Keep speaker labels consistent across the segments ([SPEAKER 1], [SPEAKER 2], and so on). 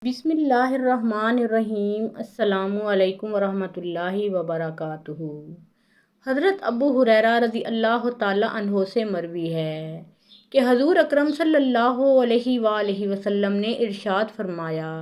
[SPEAKER 1] بسم اللہ الرحمن الرحیم۔ السلام علیکم ورحمۃ وبرکاتہ۔ حضرت ابو ہریرہ رضی اللہ تعالیٰ عنہ سے مروی ہے کہ حضور اکرم صلی اللہ علیہ وآلہ وسلم نے ارشاد فرمایا،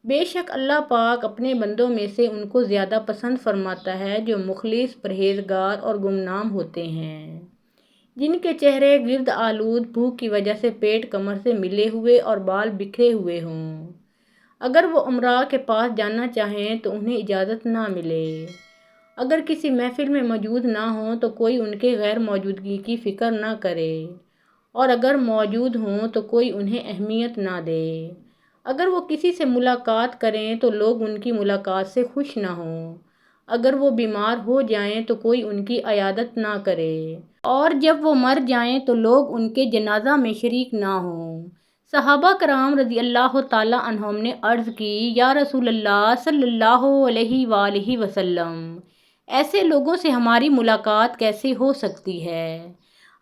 [SPEAKER 1] بے شک اللہ پاک اپنے بندوں میں سے ان کو زیادہ پسند فرماتا ہے جو مخلص، پرہیزگار اور گمنام ہوتے ہیں، جن کے چہرے گرد آلود بھوک کی وجہ سے پیٹ کمر سے ملے ہوئے اور بال بکھرے ہوئے ہوں۔ اگر وہ امراء کے پاس جانا چاہیں تو انہیں اجازت نہ ملے۔ اگر کسی محفل میں موجود نہ ہوں تو کوئی ان کے غیر موجودگی کی فکر نہ کرے، اور اگر موجود ہوں تو کوئی انہیں اہمیت نہ دے۔ اگر وہ کسی سے ملاقات کریں تو لوگ ان کی ملاقات سے خوش نہ ہوں۔ اگر وہ بیمار ہو جائیں تو کوئی ان کی عیادت نہ کرے، اور جب وہ مر جائیں تو لوگ ان کے جنازہ میں شریک نہ ہوں۔ صحابہ کرام رضی اللہ تعالیٰ عنہم نے عرض کی، یا رسول اللہ صلی اللہ علیہ وآلہ وسلم، ایسے لوگوں سے ہماری ملاقات کیسے ہو سکتی ہے؟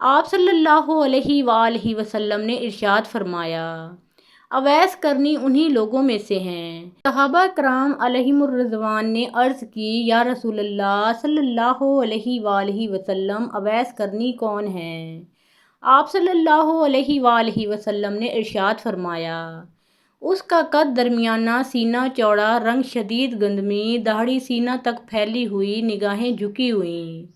[SPEAKER 1] آپ صلی اللہ علیہ وآلہ وسلم نے ارشاد فرمایا، اویس کرنی انہی لوگوں میں سے ہیں۔ صحابہ کرام علیہم الرضوان نے عرض کی، یا رسول اللہ صلی اللہ علیہ وآلہ وسلم، اویس کرنی کون ہیں؟ آپ صلی اللہ علیہ وآلہ وسلم نے ارشاد فرمایا، اس کا قد درمیانہ، سینہ چوڑا، رنگ شدید گندمی، داڑھی سینہ تک پھیلی ہوئی، نگاہیں جھکی ہوئی،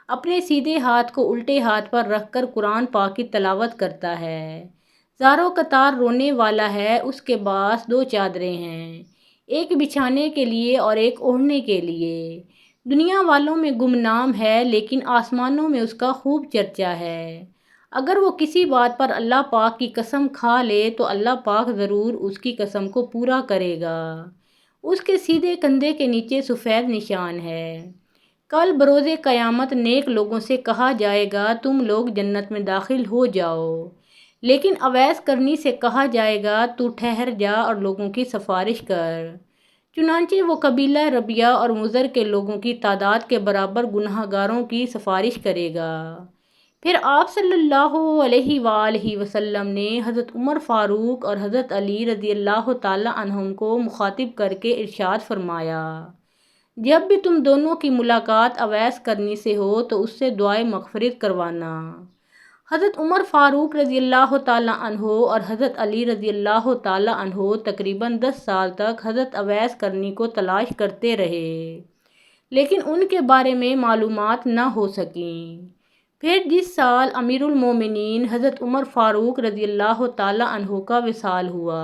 [SPEAKER 1] اپنے سیدھے ہاتھ کو الٹے ہاتھ پر رکھ کر قرآن پاک کی تلاوت کرتا ہے، زاروں قطار رونے والا ہے، اس کے پاس دو چادریں ہیں، ایک بچھانے کے لیے اور ایک اوڑھنے کے لیے، دنیا والوں میں گمنام ہے لیکن آسمانوں میں اس کا خوب چرچا ہے۔ اگر وہ کسی بات پر اللہ پاک کی قسم کھا لے تو اللہ پاک ضرور اس کی قسم کو پورا کرے گا۔ اس کے سیدھے کندھے کے نیچے سفید نشان ہے۔ کل بروز قیامت نیک لوگوں سے کہا جائے گا، تم لوگ جنت میں داخل ہو جاؤ، لیکن اویس کرنی سے کہا جائے گا، تو ٹھہر جا اور لوگوں کی سفارش کر۔ چنانچہ وہ قبیلہ ربیہ اور مضر کے لوگوں کی تعداد کے برابر گنہگاروں کی سفارش کرے گا۔ پھر آپ صلی اللہ علیہ وآلہ وسلم نے حضرت عمر فاروق اور حضرت علی رضی اللہ تعالیٰ عنہم کو مخاطب کر کے ارشاد فرمایا، جب بھی تم دونوں کی ملاقات اویس کرنی سے ہو تو اس سے دعائے مغفرت کروانا۔ حضرت عمر فاروق رضی اللہ تعالیٰ عنہ اور حضرت علی رضی اللہ تعالیٰ عنہ تقریباً 10 سال تک حضرت اویس کرنی کو تلاش کرتے رہے، لیکن ان کے بارے میں معلومات نہ ہو سکیں۔ پھر جس سال امیر المومنین حضرت عمر فاروق رضی اللہ تعالیٰ عنہ کا وصال ہوا،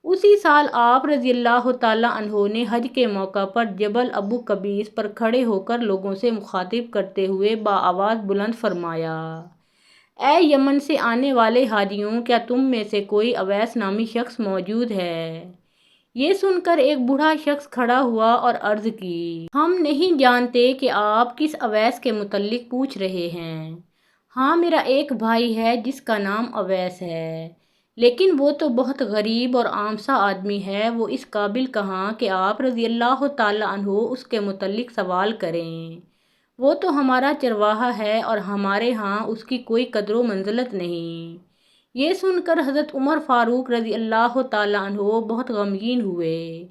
[SPEAKER 1] اسی سال آپ رضی اللہ تعالیٰ عنہ نے حج کے موقع پر جبل ابو قبیس پر کھڑے ہو کر لوگوں سے مخاطب کرتے ہوئے بآواز بلند فرمایا، اے یمن سے آنے والے حاجیوں، کیا تم میں سے کوئی اویس نامی شخص موجود ہے؟ یہ سن کر ایک بوڑھا شخص کھڑا ہوا اور عرض کی، ہم نہیں جانتے کہ آپ کس اویس کے متعلق پوچھ رہے ہیں۔ ہاں، میرا ایک بھائی ہے جس کا نام اویس ہے، لیکن وہ تو بہت غریب اور عام سا آدمی ہے، وہ اس قابل کہاں کہ آپ رضی اللہ تعالیٰ عنہ اس کے متعلق سوال کریں۔ وہ تو ہمارا چرواہا ہے اور ہمارے ہاں اس کی کوئی قدر و منزلت نہیں۔ یہ سن کر حضرت عمر فاروق رضی اللہ تعالیٰ عنہ بہت غمگین ہوئے،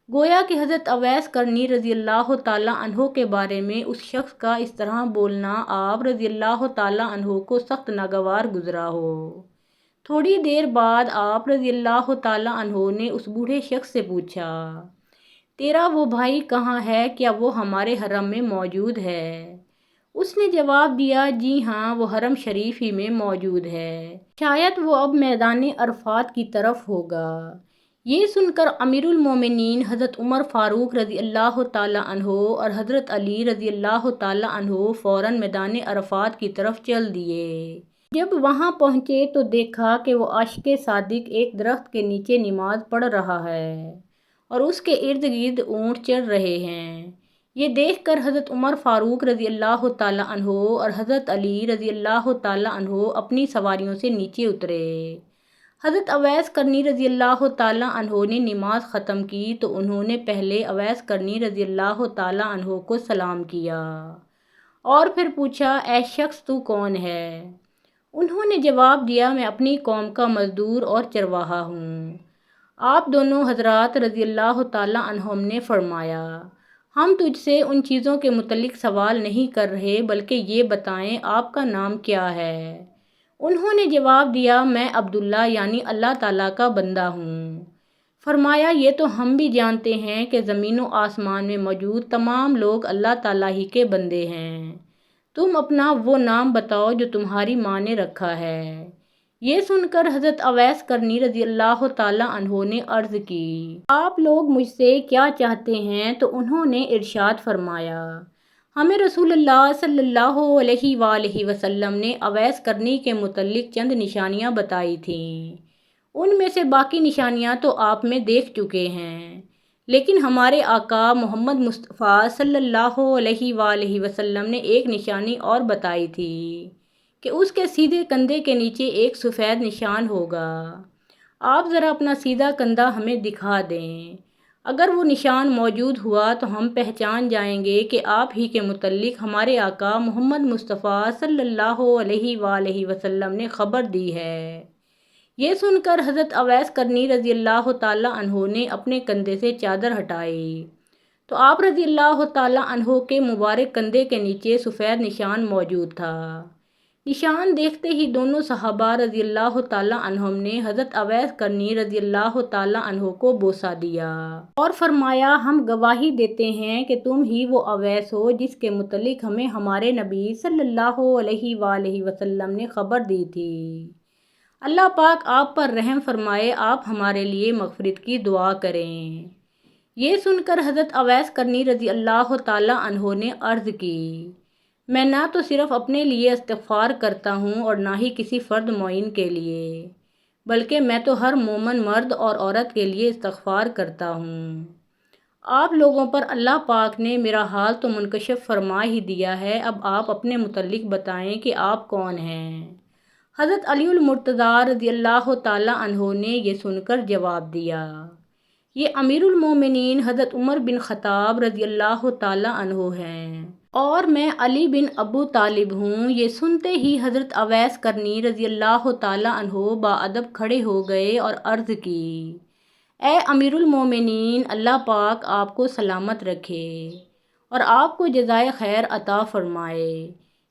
[SPEAKER 1] گویا کہ حضرت اویس کرنی رضی اللہ تعالیٰ عنہ کے بارے میں اس شخص کا اس طرح بولنا آپ رضی اللہ تعالیٰ عنہ کو سخت ناگوار گزرا ہو۔ تھوڑی دیر بعد آپ رضی اللہ تعالیٰ عنہ نے اس بوڑھے شخص سے پوچھا، تیرا وہ بھائی کہاں ہے؟ کیا وہ ہمارے حرم میں موجود ہے؟ اس نے جواب دیا، جی ہاں، وہ حرم شریف ہی میں موجود ہے، شاید وہ اب میدان عرفات کی طرف ہوگا۔ یہ سن کر امیر المومنین حضرت عمر فاروق رضی اللہ تعالیٰ عنہ اور حضرت علی رضی اللہ تعالیٰ عنہ فوراً میدان عرفات کی طرف چل دیے۔ جب وہاں پہنچے تو دیکھا کہ وہ عاشق صادق ایک درخت کے نیچے نماز پڑھ رہا ہے اور اس کے ارد گرد اونٹ چر رہے ہیں۔ یہ دیکھ کر حضرت عمر فاروق رضی اللہ تعالیٰ عنہ اور حضرت علی رضی اللہ تعالیٰ عنہ اپنی سواریوں سے نیچے اترے۔ حضرت اویس کرنی رضی اللہ تعالیٰ عنہ نے نماز ختم کی تو انہوں نے پہلے اویس کرنی رضی اللہ تعالیٰ عنہ کو سلام کیا اور پھر پوچھا، اے شخص، تو کون ہے؟ انہوں نے جواب دیا، میں اپنی قوم کا مزدور اور چرواہا ہوں۔ آپ دونوں حضرات رضی اللہ تعالیٰ عنہم نے فرمایا، ہم تجھ سے ان چیزوں کے متعلق سوال نہیں کر رہے بلکہ یہ بتائیں آپ کا نام کیا ہے؟ انہوں نے جواب دیا، میں عبداللہ یعنی اللہ تعالیٰ کا بندہ ہوں۔ فرمایا، یہ تو ہم بھی جانتے ہیں کہ زمین و آسمان میں موجود تمام لوگ اللہ تعالیٰ ہی کے بندے ہیں، تم اپنا وہ نام بتاؤ جو تمہاری ماں نے رکھا ہے۔ یہ سن کر حضرت اویس کرنی رضی اللہ تعالیٰ عنہ نے عرض کی، آپ لوگ مجھ سے کیا چاہتے ہیں؟ تو انہوں نے ارشاد فرمایا، ہمیں رسول اللہ صلی اللہ علیہ وآلہ وسلم نے اویس کرنی کے متعلق چند نشانیاں بتائی تھیں، ان میں سے باقی نشانیاں تو آپ میں دیکھ چکے ہیں، لیکن ہمارے آقا محمد مصطفیٰ صلی اللہ علیہ وآلہ وسلم نے ایک نشانی اور بتائی تھی کہ اس کے سیدھے کندھے کے نیچے ایک سفید نشان ہوگا۔ آپ ذرا اپنا سیدھا کندھا ہمیں دکھا دیں، اگر وہ نشان موجود ہوا تو ہم پہچان جائیں گے کہ آپ ہی کے متعلق ہمارے آقا محمد مصطفیٰ صلی اللہ علیہ وآلہ وسلم نے خبر دی ہے۔ یہ سن کر حضرت اویس کرنی رضی اللہ تعالیٰ عنہ نے اپنے کندھے سے چادر ہٹائی تو آپ رضی اللہ تعالیٰ عنہ کے مبارک کندھے کے نیچے سفید نشان موجود تھا۔ نشان دیکھتے ہی دونوں صحابہ رضی اللہ تعالیٰ عنہم نے حضرت اویس کرنی رضی اللہ تعالیٰ عنہ کو بوسہ دیا اور فرمایا، ہم گواہی دیتے ہیں کہ تم ہی وہ اویس ہو جس کے متعلق ہمیں ہمارے نبی صلی اللہ علیہ وآلہ وسلم نے خبر دی تھی۔ اللہ پاک آپ پر رحم فرمائے، آپ ہمارے لیے مغفرت کی دعا کریں۔ یہ سن کر حضرت اویس کرنی رضی اللہ تعالیٰ عنہ نے عرض کی، میں نہ تو صرف اپنے لیے استغفار کرتا ہوں اور نہ ہی کسی فرد معین کے لیے، بلکہ میں تو ہر مومن مرد اور عورت کے لیے استغفار کرتا ہوں۔ آپ لوگوں پر اللہ پاک نے میرا حال تو منکشف فرما ہی دیا ہے، اب آپ اپنے متعلق بتائیں کہ آپ کون ہیں؟ حضرت علی المرتضیٰ رضی اللہ تعالیٰ عنہ نے یہ سن کر جواب دیا، یہ امیر المومنین حضرت عمر بن خطاب رضی اللہ تعالیٰ عنہ ہیں اور میں علی بن ابو طالب ہوں۔ یہ سنتے ہی حضرت اویس کرنی رضی اللہ تعالیٰ عنہ باادب کھڑے ہو گئے اور عرض کی، اے امیر المومنین، اللہ پاک آپ کو سلامت رکھے اور آپ کو جزائے خیر عطا فرمائے۔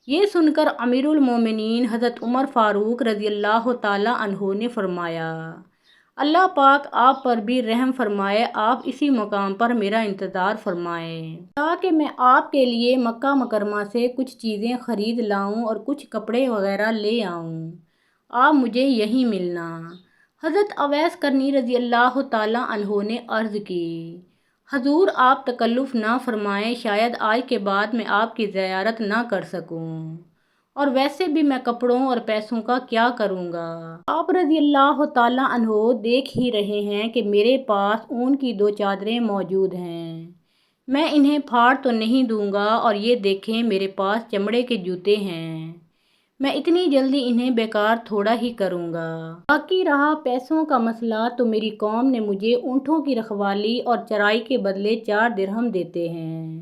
[SPEAKER 1] یہ سن کر امیر المومنین حضرت عمر فاروق رضی اللہ تعالیٰ عنہ نے فرمایا، اللہ پاک آپ پر بھی رحم فرمائے، آپ اسی مقام پر میرا انتظار فرمائیں تاکہ میں آپ کے لیے مکہ مکرمہ سے کچھ چیزیں خرید لاؤں اور کچھ کپڑے وغیرہ لے آؤں، آپ مجھے یہیں ملنا۔ حضرت اویس کرنی رضی اللہ تعالیٰ عنہ نے عرض کی، حضور آپ تکلف نہ فرمائیں، شاید آج کے بعد میں آپ کی زیارت نہ کر سکوں، اور ویسے بھی میں کپڑوں اور پیسوں کا کیا کروں گا؟ آپ رضی اللہ تعالیٰ عنہ دیکھ ہی رہے ہیں کہ میرے پاس اون کی 2 چادریں موجود ہیں، میں انہیں پھاڑ تو نہیں دوں گا، اور یہ دیکھیں میرے پاس چمڑے کے جوتے ہیں، میں اتنی جلدی انہیں بیکار تھوڑا ہی کروں گا۔ باقی رہا پیسوں کا مسئلہ تو میری قوم نے مجھے اونٹوں کی رکھوالی اور چرائی کے بدلے 4 درہم دیتے ہیں،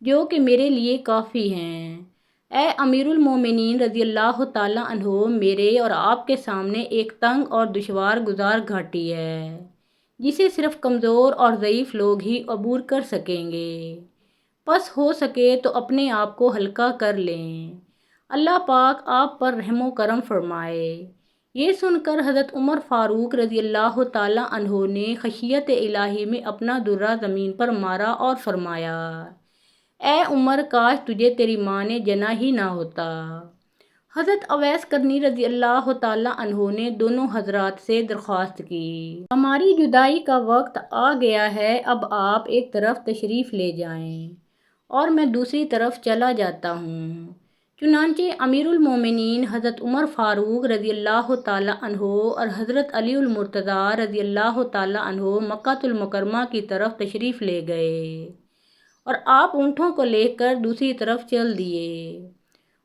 [SPEAKER 1] جو کہ میرے لیے کافی ہیں۔ اے امیر المومنین رضی اللہ تعالیٰ عنہ، میرے اور آپ کے سامنے ایک تنگ اور دشوار گزار گھاٹی ہے جسے صرف کمزور اور ضعیف لوگ ہی عبور کر سکیں گے، بس ہو سکے تو اپنے آپ کو ہلکا کر لیں، اللہ پاک آپ پر رحم و کرم فرمائے۔ یہ سن کر حضرت عمر فاروق رضی اللہ تعالیٰ عنہ نے خشیت الہی میں اپنا درہ زمین پر مارا اور فرمایا، اے عمر، کاش تجھے تیری ماں نے جنا ہی نہ ہوتا۔ حضرت اویس کرنی رضی اللہ تعالیٰ عنہ نے دونوں حضرات سے درخواست کی، ہماری جدائی کا وقت آ گیا ہے، اب آپ ایک طرف تشریف لے جائیں اور میں دوسری طرف چلا جاتا ہوں۔ چنانچہ امیر المومنین حضرت عمر فاروق رضی اللہ تعالیٰ عنہ اور حضرت علی المرتضیٰ رضی اللہ تعالیٰ عنہ مکہ المکرمہ کی طرف تشریف لے گئے اور آپ اونٹوں کو لے کر دوسری طرف چل دیے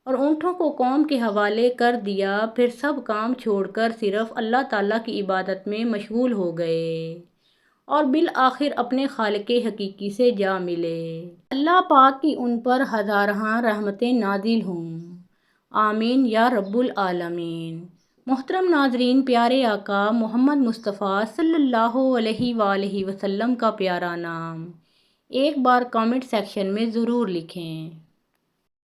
[SPEAKER 1] اور اونٹوں کو قوم کے حوالے کر دیا، پھر سب کام چھوڑ کر صرف اللہ تعالیٰ کی عبادت میں مشغول ہو گئے اور بالآخر اپنے خالق حقیقی سے جا ملے۔ اللہ پاک کی ان پر ہزارہاں رحمتیں نازل ہوں، آمین یا رب العالمین۔ محترم ناظرین، پیارے آقا محمد مصطفیٰ صلی اللہ علیہ وآلہ وسلم کا پیارا نام ایک بار کامنٹ سیکشن میں ضرور لکھیں۔